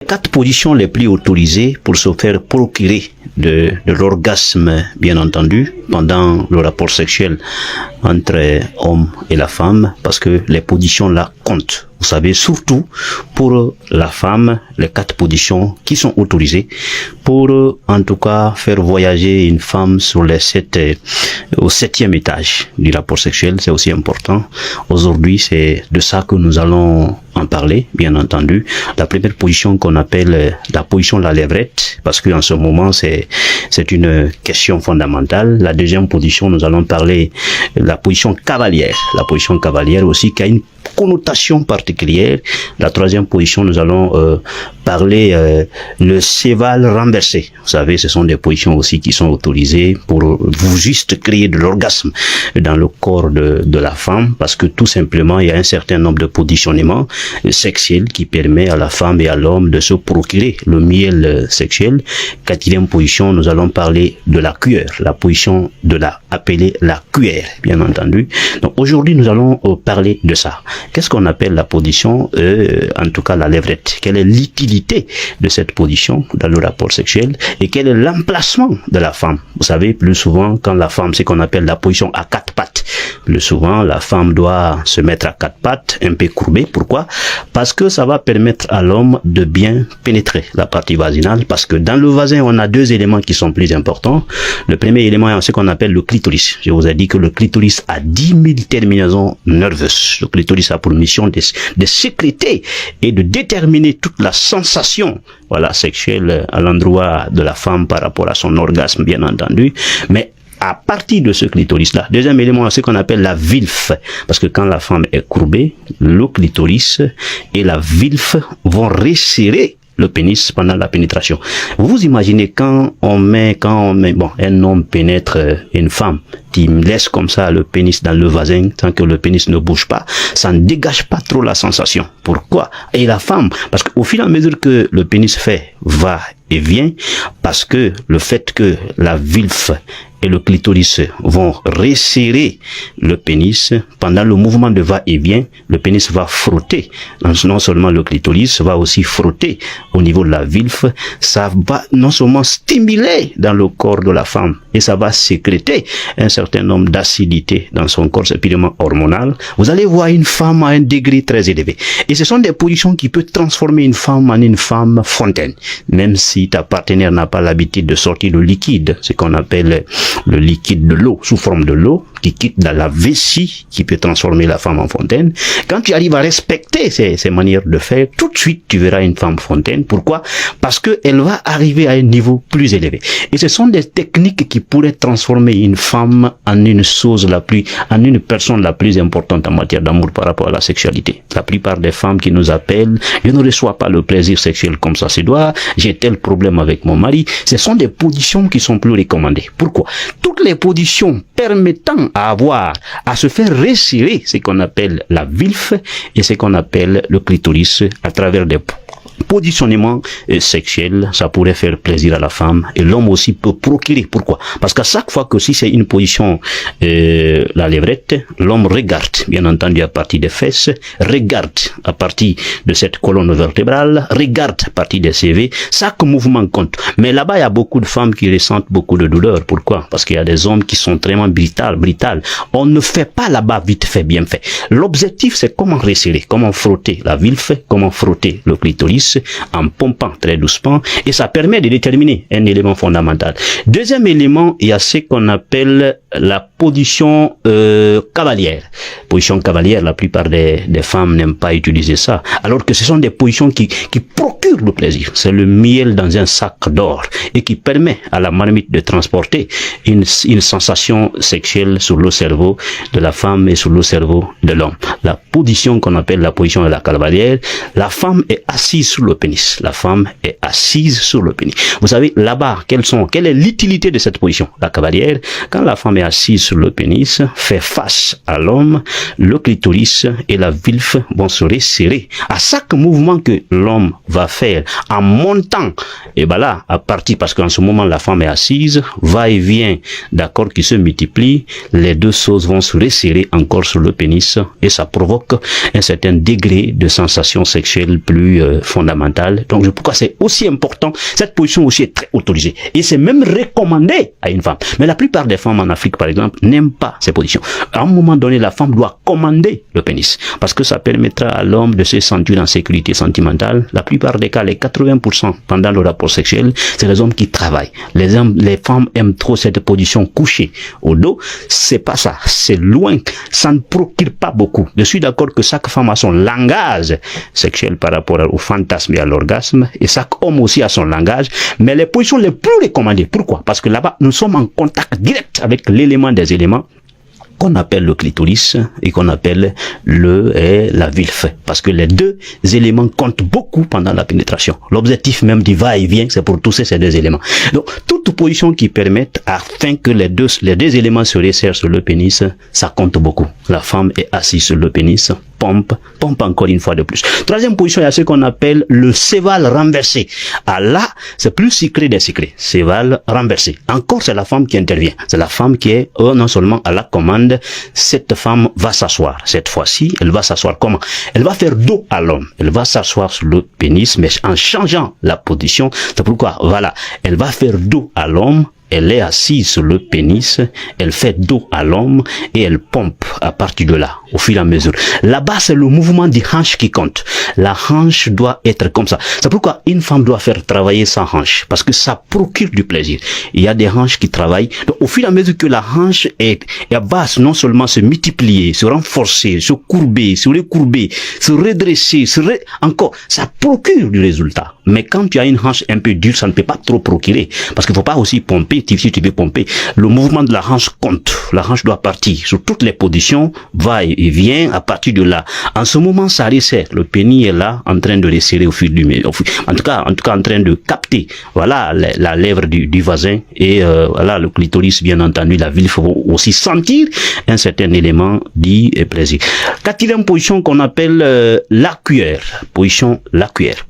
4 positions les plus autorisées pour se faire procurer de l'orgasme, bien entendu, pendant le rapport sexuel entre l'homme et la femme, parce que les positions là comptent. Vous savez, surtout pour la femme, les 4 positions qui sont autorisées pour, en tout cas, faire voyager une femme sur les 7, au 7e étage du rapport sexuel, c'est aussi important. Aujourd'hui, c'est de ça que nous allons en parler, bien entendu. La première position qu'on appelle la position de la lèvrette, parce qu'en ce moment, c'est une question fondamentale. La deuxième position, nous allons parler de la position cavalière. La position cavalière aussi qui a une connotation particulière. La troisième position, nous allons parler le cheval renversé. Vous savez, ce sont des positions aussi qui sont autorisées pour vous juste créer de l'orgasme dans le corps de la femme, parce que tout simplement, il y a un certain nombre de positionnements sexuels qui permet à la femme et à l'homme de se procurer le miel sexuel. Quatrième position, nous allons parler de la cuillère, la position de appelée la cuillère, bien entendu. Donc aujourd'hui, nous allons parler de ça. Qu'est-ce qu'on appelle la position, en tout cas la lèvrette? Quelle est l'utilité de cette position dans le rapport sexuel et quel est l'emplacement de la femme? Vous savez, plus souvent, quand la femme, c'est qu'on appelle la position à 4 pattes. Plus souvent, la femme doit se mettre à 4 pattes, un peu courbée. Pourquoi? Parce que ça va permettre à l'homme de bien pénétrer la partie vaginale, parce que dans le vagin, on a 2 éléments qui sont plus importants. Le premier élément est ce qu'on appelle le clitoris. Je vous ai dit que le clitoris a 10 000 terminaisons nerveuses. Le clitoris a pour mission de sécréter et de déterminer toute la sensation, voilà, sexuelle à l'endroit de la femme par rapport à son orgasme, bien entendu. Mais à partir de ce clitoris-là, deuxième élément, c'est ce qu'on appelle la vulve. Parce que quand la femme est courbée, le clitoris et la vulve vont resserrer le pénis pendant la pénétration. Vous imaginez quand on met, bon, un homme pénètre une femme, qui laisse comme ça le pénis dans le vagin, tant que le pénis ne bouge pas, ça ne dégage pas trop la sensation. Pourquoi? Et la femme, parce qu'au fur et à mesure que le pénis va et vient, parce que le fait que la vulve et le clitoris vont resserrer le pénis, pendant le mouvement de va-et-vient, le pénis va frotter. Non seulement le clitoris va aussi frotter au niveau de la vulve, ça va non seulement stimuler dans le corps de la femme, et ça va sécréter un certain nombre d'acidité dans son corps, c'est purement hormonal. Vous allez voir une femme à un degré très élevé. Et ce sont des positions qui peuvent transformer une femme en une femme fontaine. Même si ta partenaire n'a pas l'habitude de sortir le liquide, ce qu'on appelle le liquide de l'eau, sous forme de l'eau, qui quitte dans la vessie, qui peut transformer la femme en fontaine. Quand tu arrives à respecter ces manières de faire, tout de suite, tu verras une femme fontaine. Pourquoi? Parce que elle va arriver à un niveau plus élevé. Et ce sont des techniques qui pourraient transformer une femme en une personne la plus importante en matière d'amour par rapport à la sexualité. La plupart des femmes qui nous appellent, je ne reçois pas le plaisir sexuel comme ça se doit, j'ai tel problème avec mon mari. Ce sont des positions qui sont plus recommandées. Pourquoi? Toutes les positions permettant à se faire resserrer ce qu'on appelle la vulve et ce qu'on appelle le clitoris à travers des positionnement sexuel, ça pourrait faire plaisir à la femme, et l'homme aussi peut procurer. Pourquoi? Parce qu'à chaque fois que si c'est une position la lèvrette, l'homme regarde, bien entendu à partir des fesses, regarde à partir de cette colonne vertébrale, regarde à partir des CV, chaque mouvement compte. Mais là-bas, il y a beaucoup de femmes qui ressentent beaucoup de douleur. Pourquoi? Parce qu'il y a des hommes qui sont vraiment brutales. On ne fait pas là-bas vite fait, bien fait. L'objectif, c'est comment resserrer, comment frotter la vulve, comment frotter le clitoris, en pompant très doucement, et ça permet de déterminer un élément fondamental. Deuxième élément, il y a ce qu'on appelle la position cavalière. Position cavalière, la plupart des femmes n'aiment pas utiliser ça, alors que ce sont des positions qui procurent le plaisir. C'est le miel dans un sac d'or, et qui permet à la marmite de transporter une sensation sexuelle sur le cerveau de la femme et sur le cerveau de l'homme. La position qu'on appelle la position de la cavalière, la femme est assise sur le pénis. La femme est assise sur le pénis. Vous savez, là-bas, quelle est l'utilité de cette position? La cavalière, quand la femme est assise sur le pénis, fait face à l'homme, le clitoris et la vulve vont se resserrer. À chaque mouvement que l'homme va faire, en montant, et ben là, à partir, parce qu'en ce moment, la femme est assise, va et vient, d'accord, qui se multiplient, les deux choses vont se resserrer encore sur le pénis, et ça provoque un certain degré de sensation sexuelle plus fondamentale. fondamentale. Donc, pourquoi c'est aussi important, cette position aussi est très autorisée. Et c'est même recommandé à une femme. Mais la plupart des femmes en Afrique, par exemple, n'aiment pas ces positions. À un moment donné, la femme doit commander le pénis. Parce que ça permettra à l'homme de se sentir en sécurité sentimentale. La plupart des cas, les 80% pendant le rapport sexuel, c'est les hommes qui travaillent. Les femmes aiment trop cette position couchée au dos. C'est pas ça. C'est loin. Ça ne procure pas beaucoup. Je suis d'accord que chaque femme a son langage sexuel par rapport au fantasme et à l'orgasme. Et chaque homme aussi a son langage. Mais les positions les plus recommandées. Pourquoi? Parce que là-bas, nous sommes en contact direct avec l'élément des éléments qu'on appelle le clitoris et qu'on appelle la vulve. Parce que les deux éléments comptent beaucoup pendant la pénétration. L'objectif même du va-et-vient, c'est pour toucher ces deux éléments. Donc, toute position qui permette afin que les deux éléments se resserrent sur le pénis, ça compte beaucoup. La femme est assise sur le pénis, pompe encore une fois de plus. Troisième position, il y a ce qu'on appelle le séval renversé. Ah là, c'est plus secret des secrets. Séval renversé. Encore, c'est la femme qui intervient. C'est la femme qui est non seulement à la commande, cette femme va s'asseoir. Cette fois-ci, elle va s'asseoir comment? Elle va faire dos à l'homme. Elle va s'asseoir sur le pénis, mais en changeant la position. C'est pourquoi, voilà, elle va faire dos à l'homme. Elle est assise sur le pénis, elle fait dos à l'homme et elle pompe à partir de là, au fur et à mesure. Là-bas, c'est le mouvement du hanche qui compte. La hanche doit être comme ça. C'est pourquoi une femme doit faire travailler sa hanche, parce que ça procure du plaisir. Il y a des hanches qui travaillent. Donc, au fur et à mesure que la hanche est à base, non seulement se multiplier, se renforcer, se courber, se recourber, se redresser, encore, ça procure du résultat. Mais quand tu as une hanche un peu dure, ça ne peut pas trop procurer, parce qu'il ne faut pas aussi pomper. Si tu veux pomper, le mouvement de la hanche compte. La hanche doit partir sur toutes les positions, va et vient à partir de là. En ce moment, ça resserre. Le pénis est là, en train de resserrer au fil du en tout cas, en train de capter, voilà, la lèvre du voisin et voilà, le clitoris, bien entendu, la vulve vont aussi sentir un certain élément dit plaisir. Quatrième position qu'on appelle la cuillère. Position la cuillère,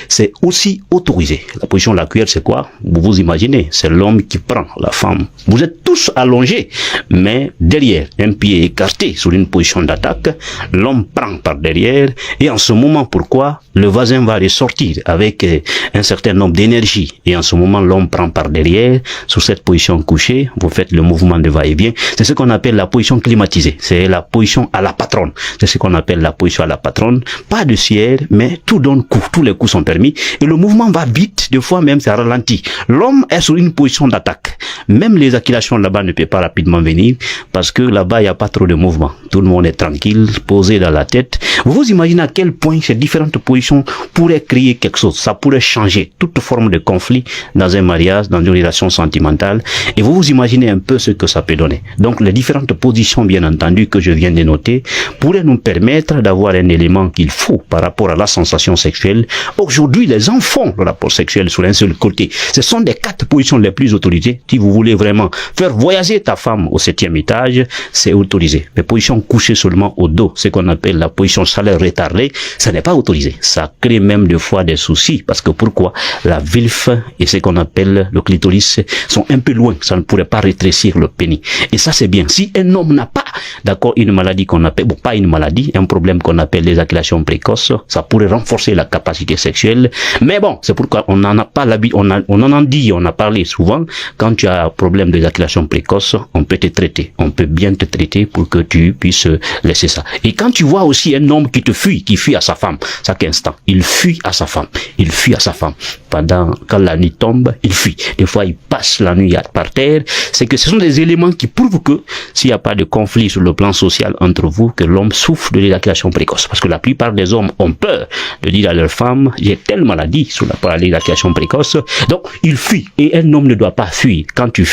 c'est aussi autorisé. La position la cuillère, c'est quoi? Vous vous imaginez, c'est l'homme qui prend la femme. Vous êtes tous allongés, mais derrière, un pied écarté sur une position d'attaque, l'homme prend par derrière, et en ce moment, pourquoi? Le voisin va ressortir avec un certain nombre d'énergie, et en ce moment, l'homme prend par derrière, sur cette position couchée, vous faites le mouvement de va-et-vient, c'est ce qu'on appelle la position climatisée, c'est la position à la patronne, c'est ce qu'on appelle la position à la patronne, pas de siège, mais tout donne coup, tous les coups sont permis, et le mouvement va vite, des fois même ça ralentit. L'homme est sur une position d'attaque. Même les éjaculations là-bas ne peuvent pas rapidement venir parce que là-bas il n'y a pas trop de mouvement. Tout le monde est tranquille, posé dans la tête. Vous vous imaginez à quel point ces différentes positions pourraient créer quelque chose. Ça pourrait changer toute forme de conflit dans un mariage, dans une relation sentimentale. Et vous vous imaginez un peu ce que ça peut donner. Donc les différentes positions, bien entendu, que je viens de noter, pourraient nous permettre d'avoir un élément qu'il faut par rapport à la sensation sexuelle. Aujourd'hui, les enfants, le rapport sexuel sur un seul côté, ce sont des 4 positions les plus autorisées. Si vous voulez vraiment faire voyager ta femme au 7e étage, c'est autorisé. Mais position couchée seulement au dos, ce qu'on appelle la position chaleur retardée, ça n'est pas autorisé. Ça crée même des fois des soucis. Parce que pourquoi? La vulve et ce qu'on appelle le clitoris sont un peu loin. Ça ne pourrait pas rétrécir le pénis. Et ça, c'est bien. Si un homme n'a pas, d'accord, une maladie qu'on appelle, bon, pas une maladie, un problème qu'on appelle l'éjaculation précoce, ça pourrait renforcer la capacité sexuelle. Mais bon, c'est pourquoi on n'en a pas l'habitude, on en a dit, on a parlé souvent, quand tu as un problème d'éjaculation précoce, on peut te traiter. On peut bien te traiter pour que tu puisses laisser ça. Et quand tu vois aussi un homme qui te fuit, qui fuit à sa femme, chaque instant, il fuit à sa femme. Il fuit à sa femme. Quand la nuit tombe, il fuit. Des fois, il passe la nuit par terre. C'est que ce sont des éléments qui prouvent que s'il n'y a pas de conflit sur le plan social entre vous, que l'homme souffre de l'éjaculation précoce. Parce que la plupart des hommes ont peur de dire à leur femme, j'ai telle maladie sur l'éjaculation précoce. Donc, il fuit. Et un homme ne doit pas fuir. Quand tu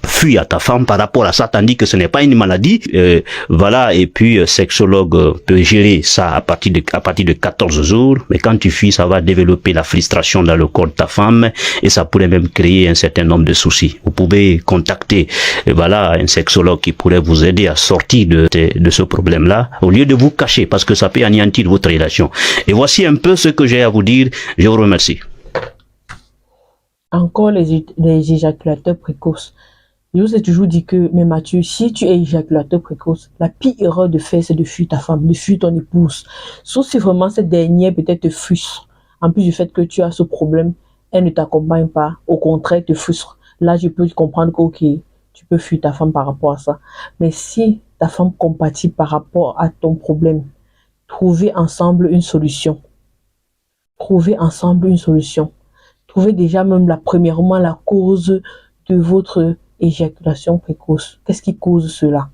fuis à ta femme par rapport à ça, tandis que ce n'est pas une maladie, voilà, et puis sexologue peut gérer ça à partir de 14 jours, mais quand tu fuis, ça va développer la frustration dans le corps de ta femme, et ça pourrait même créer un certain nombre de soucis. Vous pouvez contacter, voilà, un sexologue qui pourrait vous aider à sortir de ce problème-là, au lieu de vous cacher, parce que ça peut anéantir votre relation. Et voici un peu ce que j'ai à vous dire. Je vous remercie. Encore les éjaculateurs précoces. Je vous ai toujours dit que, mais Mathieu, si tu es éjaculateur précoce, la pire erreur de faire, c'est de fuir ta femme, de fuir ton épouse. Sauf si vraiment cette dernière peut-être te frustre. en plus du fait que tu as ce problème, elle ne t'accompagne pas, au contraire, elle te frustre. Là, je peux comprendre que, ok, tu peux fuir ta femme par rapport à ça. Mais si ta femme compatit par rapport à ton problème, trouvez ensemble une solution. Trouvez ensemble une solution. Trouvez déjà même premièrement la cause de votre éjaculation précoce. Qu'est-ce qui cause cela?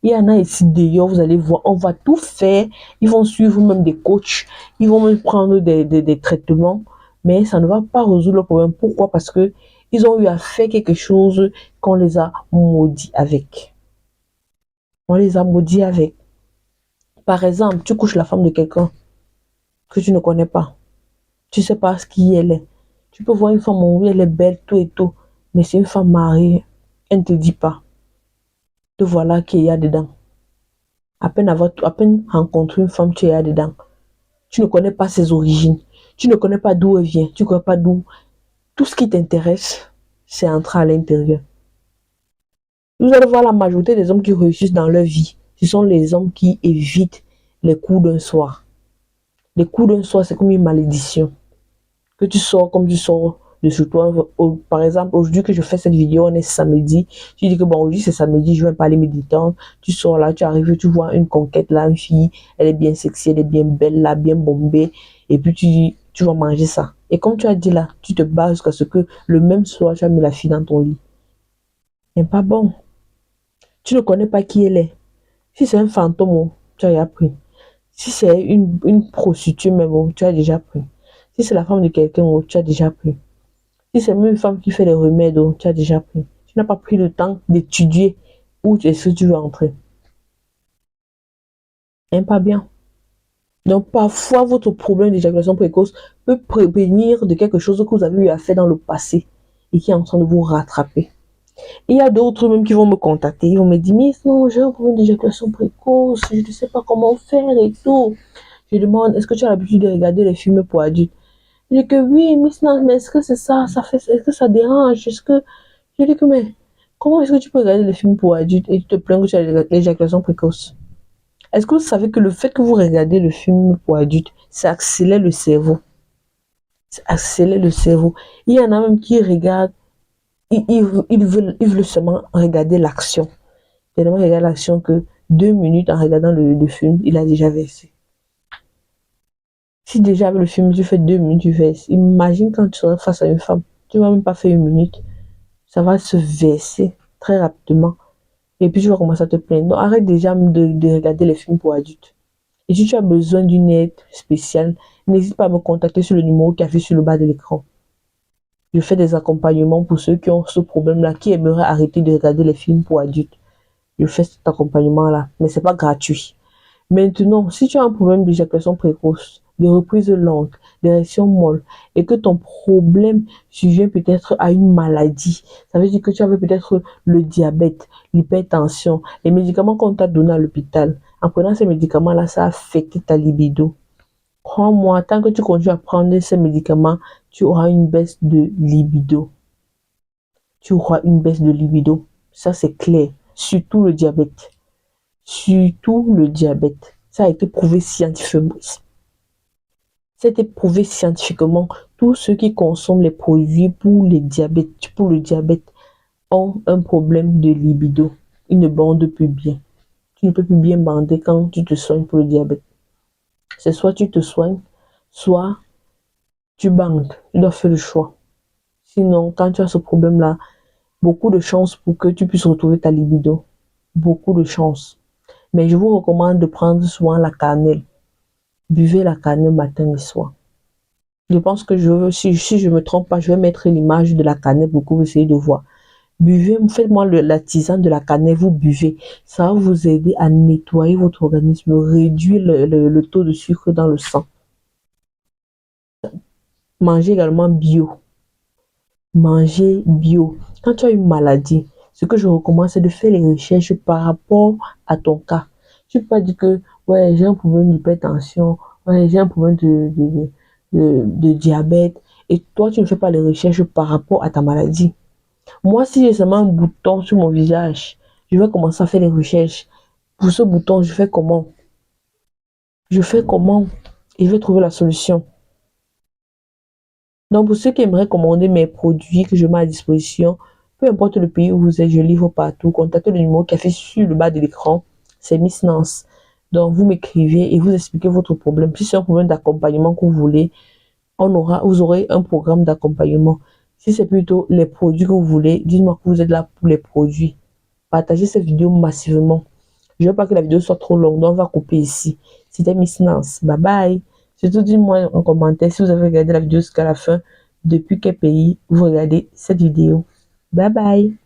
Il y en a ici d'ailleurs, vous allez voir, on va tout faire. Ils vont suivre même des coachs, ils vont même prendre des traitements, mais ça ne va pas résoudre le problème. Pourquoi? Parce que ils ont eu à faire quelque chose qu'on les a maudits avec. On les a maudits avec. Par exemple, tu couches la femme de quelqu'un que tu ne connais pas. Tu ne sais pas qui elle est. Tu peux voir une femme, oui, elle est belle, tout et tout, mais c'est une femme mariée. Elle ne te dit pas. Te voilà qu'il y a dedans. À peine rencontré une femme, tu es là dedans. Tu ne connais pas ses origines. Tu ne connais pas d'où elle vient. Tu ne connais pas d'où. Tout ce qui t'intéresse, c'est entrer à l'intérieur. Vous allez voir la majorité des hommes qui réussissent dans leur vie. Ce sont les hommes qui évitent les coups d'un soir. Les coups d'un soir, c'est comme une malédiction. Que tu sors comme tu sors de chez toi. Par exemple, aujourd'hui que je fais cette vidéo, on est samedi. Tu dis que bon, aujourd'hui c'est samedi, je vais pas aller me détendre. Tu sors là, tu arrives, tu vois une conquête là, une fille, elle est bien sexy, elle est bien belle là, bien bombée. Et puis tu dis, tu vas manger ça. Et comme tu as dit là, tu te bases jusqu'à ce que le même soir, tu as mis la fille dans ton lit. C'est pas bon. Tu ne connais pas qui elle est. Si c'est un fantôme, tu as déjà pris. Si c'est une prostituée même, tu as déjà pris. Si c'est la femme de quelqu'un, tu as déjà pris. Si c'est même une femme qui fait les remèdes, tu as déjà pris. Tu n'as pas pris le temps d'étudier où est-ce que tu veux entrer. Hein, pas bien. Donc parfois, votre problème d'éjaculation précoce peut prévenir de quelque chose que vous avez eu à faire dans le passé et qui est en train de vous rattraper. Il y a d'autres même qui vont me contacter. Ils vont me dire, mais non, j'ai un problème d'éjaculation précoce, je ne sais pas comment faire et tout. Je demande, est-ce que tu as l'habitude de regarder les films pour adultes? Je dis que oui, mais est-ce que c'est ça, est-ce que ça dérange? Je dis que, mais comment est-ce que tu peux regarder les films pour adultes et te plaindre que tu as l'éjaculation précoce? Est-ce que vous savez que le fait que vous regardez le film pour adultes, ça accélère le cerveau? Ça accélère le cerveau. Il y en a même qui regardent, ils veulent seulement regarder l'action. Tellement regarder l'action que 2 minutes en regardant le film, il a déjà versé. Si déjà avec le film, tu fais 2 minutes, tu verses. Imagine quand tu seras face à une femme, tu ne vas même pas faire 1 minute. Ça va se verser très rapidement. Et puis tu vas commencer à te plaindre. Donc arrête déjà de regarder les films pour adultes. Et si tu as besoin d'une aide spéciale, n'hésite pas à me contacter sur le numéro qui affiche sur le bas de l'écran. Je fais des accompagnements pour ceux qui ont ce problème-là, qui aimeraient arrêter de regarder les films pour adultes. Je fais cet accompagnement-là, mais c'est pas gratuit. Maintenant, si tu as un problème d'éjaculation précoce, de reprise longue, d'érection molle, et que ton problème survient peut-être à une maladie, ça veut dire que tu avais peut-être le diabète, l'hypertension, les médicaments qu'on t'a donnés à l'hôpital. En prenant ces médicaments-là, ça a affecté ta libido. Crois-moi, tant que tu continues à prendre ces médicaments, tu auras une baisse de libido. Tu auras une baisse de libido. Ça, c'est clair. Surtout le diabète. Surtout le diabète. Ça a été prouvé scientifiquement. Ça a été prouvé scientifiquement. Tous ceux qui consomment les produits pour le diabète ont un problème de libido. Ils ne bandent plus bien. Tu ne peux plus bien bander quand tu te soignes pour le diabète. C'est soit tu te soignes, soit tu bandes. Tu dois faire le choix. Sinon, quand tu as ce problème-là, beaucoup de chances pour que tu puisses retrouver ta libido. Beaucoup de chances. Mais je vous recommande de prendre souvent la cannelle. Buvez la cannelle matin et soir. Je pense que si je ne me trompe pas, je vais mettre l'image de la cannelle pour que vous essayez de voir. Buvez, faites-moi la tisane de la cannelle, vous buvez. Ça va vous aider à nettoyer votre organisme, réduire le taux de sucre dans le sang. Mangez également bio. Mangez bio. Quand tu as une maladie, ce que je recommande, c'est de faire les recherches par rapport à ton cas. Tu peux pas dire que ouais, j'ai un problème d'hypertension, ouais, j'ai un problème de diabète, et toi, tu ne fais pas les recherches par rapport à ta maladie. Moi, si j'ai seulement un bouton sur mon visage, je vais commencer à faire les recherches. Pour ce bouton, je fais comment? Je fais comment? Et je vais trouver la solution. Donc, pour ceux qui aimeraient commander mes produits que je mets à disposition, peu importe le pays où vous êtes, je livre partout. Contactez le numéro qui affiche sur le bas de l'écran. C'est Miss Nance. Donc, vous m'écrivez et vous expliquez votre problème. Si c'est un problème d'accompagnement que vous voulez, vous aurez un programme d'accompagnement. Si c'est plutôt les produits que vous voulez, dites-moi que vous êtes là pour les produits. Partagez cette vidéo massivement. Je ne veux pas que la vidéo soit trop longue, donc on va couper ici. C'était Miss Nance. Bye bye. Surtout, dites-moi en commentaire si vous avez regardé la vidéo jusqu'à la fin, depuis quel pays vous regardez cette vidéo. Bye bye.